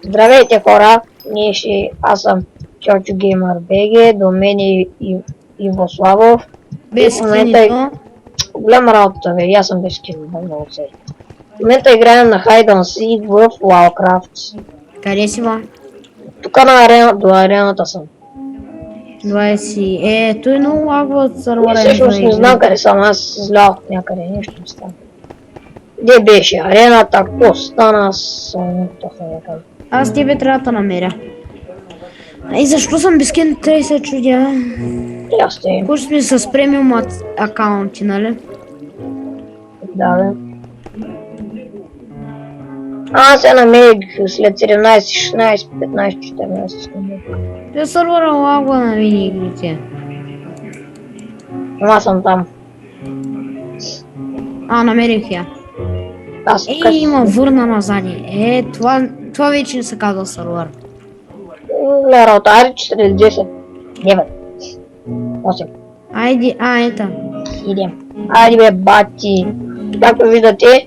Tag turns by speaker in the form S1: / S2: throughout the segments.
S1: Здравейте хора, аз съм Чочо Геймър БГ, до мен е Иво Славов.
S2: Без
S1: В момента
S2: скинито.
S1: голяма работа, бе, аз съм без скин, много се. В момента играем на Hide and Seek в Warcraft.
S2: Къде си, ма?
S1: Тук до арената съм.
S2: 20. Той много лагва от сървъра.
S1: Всъщност не знам къде съм, аз излязох някъде, нещо ми стана. Где беше арената, какво стана,
S2: Аз тебе трябва да намеря. И защо съм без скин, трябва да се чудя.
S1: Ясте.
S2: Кой сме с премиум акаунти, нали?
S1: Да, бе. Аз се намерих след 17, 16, 15, 14 секунди.
S2: Те сървъра лагва на мини игрите.
S1: Аз съм там.
S2: Намерих я.
S1: Аз
S2: Има върна назади. Това вече не се казва сървър.
S1: Лерата, айде 4, 10, 9, 8.
S2: Айде, ета.
S1: Идем. Айде бе, бати. Както виждате,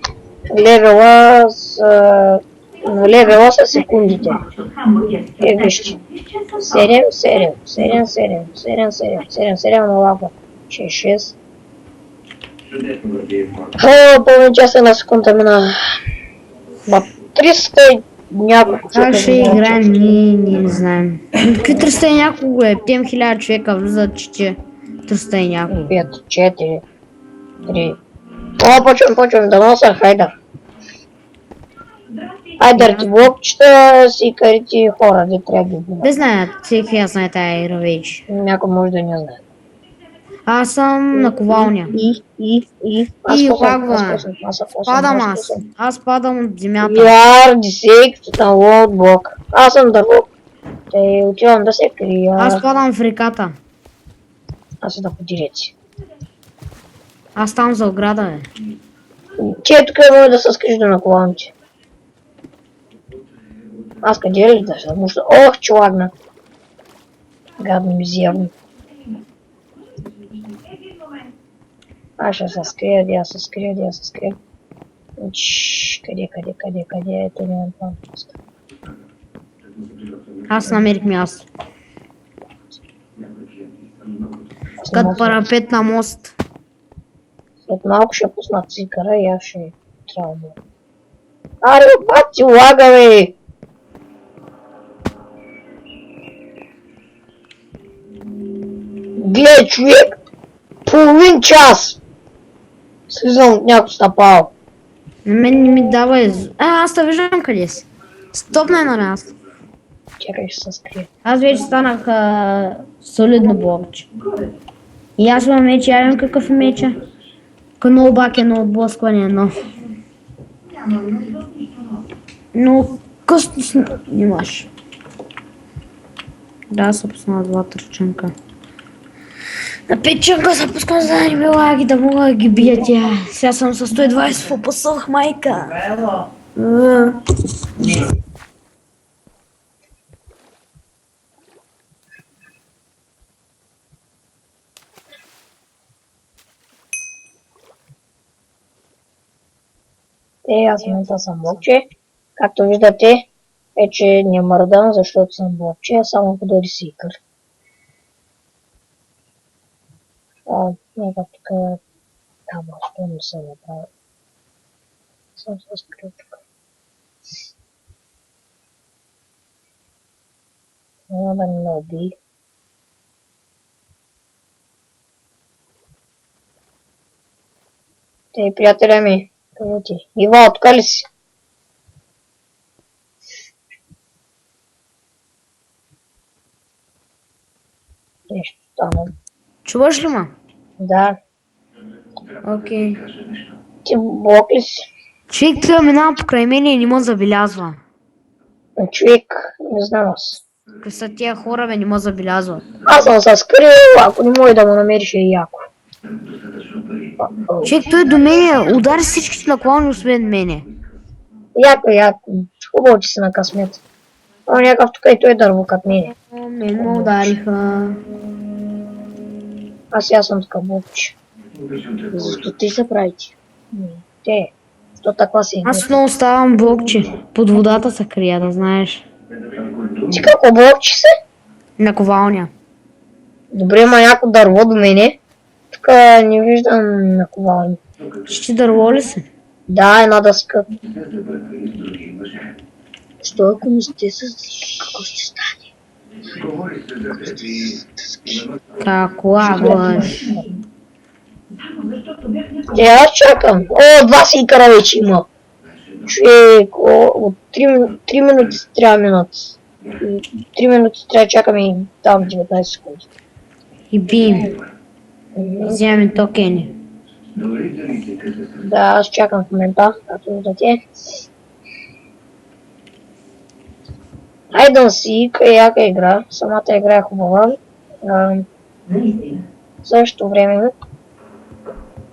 S1: левела са секундите. Вижте. 7, 7, 7, 7, 7, 7, 7, 7 на лапа. 6, 6. Половин часа на секунда мина. 300 няколко човека.
S2: Как ще играем? Ние не знаем. Какви 300 и няколко е? Тем 1000 човека влизат, че 300 и няколко.
S1: 5, 4, 3. Почвам да нося хайда. Айде ти блокчета си карите хора, де трябва да ги
S2: Не знаят, всеки я знае тая игра вече.
S1: някой може да не знае.
S2: Аз съм на ковалня.
S1: И
S2: лагва. Падам аз. Аз падам от земята.
S1: VR, Dissect, Download, блок. Аз съм дърво. Те отивам да се крия.
S2: Аз падам в реката.
S1: Аз съм да подирете.
S2: Аз там за ограда, бе.
S1: Че тук може да се скриш да наклонам ти. Аз къде ли да се мушна? Ох, че лагна. Гадно мизерно. Аз ще се скрия, де се скрия. Къде? Ето нямам там.
S2: Аз намерих място. Като парапет на мост.
S1: След малко ще пусна цикъра и аз ще трябва да... Аре, бати, лага, бе! Гледай, човек! Половин час! Слизам от някой стъпал.
S2: На мен не ми дава аз те виждам къде си. Стопна на място.
S1: Чакай, ще се скрия.
S2: Аз вече станах солидно блокче. И аз имам меч, я имам какъв е меча. Много бакено отблъскване, но късно снимаш. Да, се пусна два търченка. На печенка се пускам за да не ме лаги, да мога да ги бия тя. Сега съм с 120 попъсах, майка.
S1: Аз в момента съм блокче. Както виждате, вече не мърдам, защото съм блокче, само подори сикър. Нека тук табла, що не се направи. Съм се скрил тук. Няма да не ме уби. Те, приятеля ми, къде ти? Ива, тук ли си? Нещо стана.
S2: Чуваш ли ма?
S1: Да.
S2: Окей.
S1: Ти блок ли си?
S2: Човек трябва минава покрай мен и не му забелязва.
S1: Човек, не знам аз.
S2: Какви са тия хора, бе, не му забелязва.
S1: Аз съм се скрил, ако не може да му намериш е яко.
S2: Човек, той до мене удари всичките наклони, освен мене.
S1: Яко. Хубаво, че си на късмет. Но някакъв тук и той дърво кът мене.
S2: Мен ме удариха.
S1: Аз съм тук блокче. Защо ти се правите? Те. То такова си.
S2: Аз много ставам блокче. Под водата се крия, да знаеш.
S1: Ти какво блокче се?
S2: Наковалня.
S1: Добре, има някакво дърво до мене. Тук не виждам наковални.
S2: Ще дърво ли се?
S1: Да, една дъска. Що ако не сте с... Какво ще стане?
S2: Какво лъж?
S1: Аз чакам. О, два сикара вече има. Човек, от 3 минути трябва минути. 3 минути трябва да чакаме и там 19 секунди.
S2: И бим. Вземем токени.
S1: Да, аз чакам в момента, като виждате. Hide and Seek е яка игра, самата игра е хубава. В същото време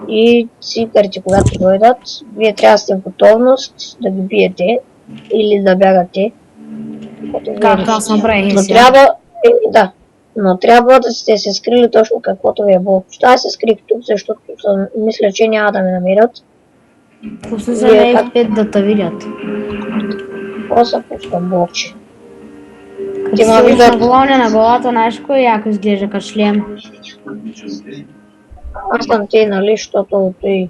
S1: и сикарите, когато дойдат, вие трябва да сте в готовност да ги биете или да бягате.
S2: Както аз направих
S1: Но
S2: сега.
S1: трябва, да, но трябва да сте се скрили точно каквото ви е било. Аз се скрих тук, защото мисля, че няма да ме намерят.
S2: Пусна се на F5 да те видят.
S1: Просто пускам блокче.
S2: Като
S1: Ти ма
S2: си
S1: виждат.
S2: на главня на главата, знаеш кой яко изглежда като шлем.
S1: Аз съм ти, нали, защото той,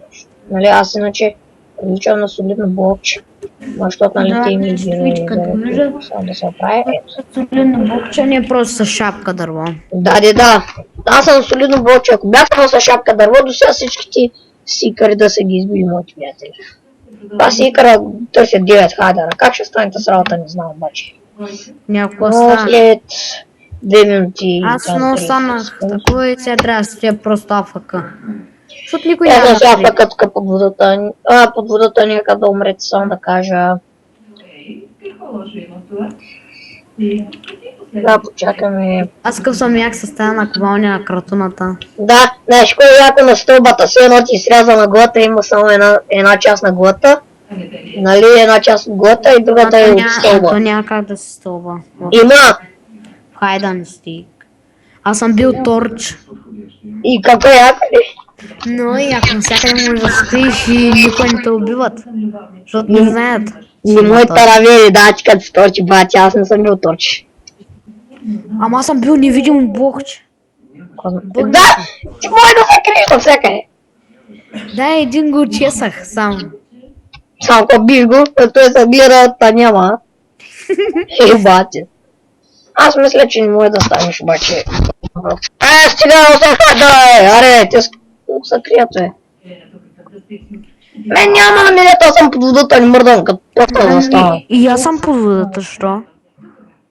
S1: нали, аз иначе приличам на солидно блокче. Защото, нали,
S2: Да,
S1: те ми
S2: нещо виж, като вижда.
S1: само да се оправя.
S2: Солидно блокче не е просто с шапка дърво.
S1: Да. Аз съм солидно блокче. Ако бях само с шапка дърво, до сега всичките сикари да са ги избили моите приятели. Аз сикара търся 9 хайдера. Как ще стане тази работа, не знам обаче.
S2: Някакво
S1: Но
S2: стана.
S1: след 2 минути...
S2: Аз
S1: там,
S2: много
S1: 30
S2: станах
S1: секунди.
S2: такова и сега трябва да стоя просто АФК. Защото никой
S1: Аз
S2: няма
S1: съм
S2: да
S1: сега
S2: види.
S1: като под водата. Под водата някъде да умрете, само да кажа. Да, почакаме.
S2: Аз къв съм як с тази наковалня на картуната.
S1: Да, знаеш, кой е яко на стълбата, все едно ти изряза на глата, има само една част на глата. Нали, една част от глата и другата е от
S2: То
S1: стълба.
S2: няма как да се стълба.
S1: Има!
S2: Хайдан стик. Аз съм бил торч.
S1: И какво е яко ли?
S2: Но и ако навсякъде можеш да скриеш и никой не те убиват. Защото не знаят.
S1: И моите таравери, да, че като си торчи, бати, аз не съм бил торчи.
S2: Ама аз съм бил невидим блокче.
S1: Да! Ти може да се криеш навсякъде.
S2: Да, един го чесах сам.
S1: Само като биш го, той се гледа, та няма. Бати. Аз мисля, че не може да станеш, обаче. Стига, да, аре, те са крият, бе. Мен няма на мене, аз съм под водата, не мърдам, като просто да става.
S2: И аз съм под водата, що?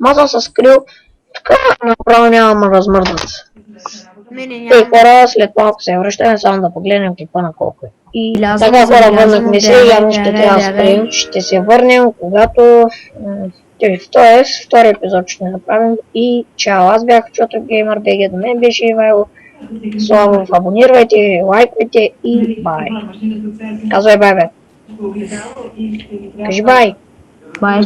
S1: Аз съм се скрил, така направо няма да ме размърдат.
S2: Мене
S1: Те
S2: няма.
S1: хора, след малко се връщаме, само да погледнем клипа на колко е. И
S2: Блязвам,
S1: така хора,
S2: забелязвам,
S1: върнахме се,
S2: бягай,
S1: явно ще
S2: бягай,
S1: трябва да
S2: бягай.
S1: спрем. Ще се върнем, когато... Т.е. втори епизод ще направим. И чао, аз бях Чото Геймър, БГ, до мен беше Ивайло. Славов, абонирайте, лайквайте и бай. Казвай бай, бе. Кажи бай.
S2: Бай.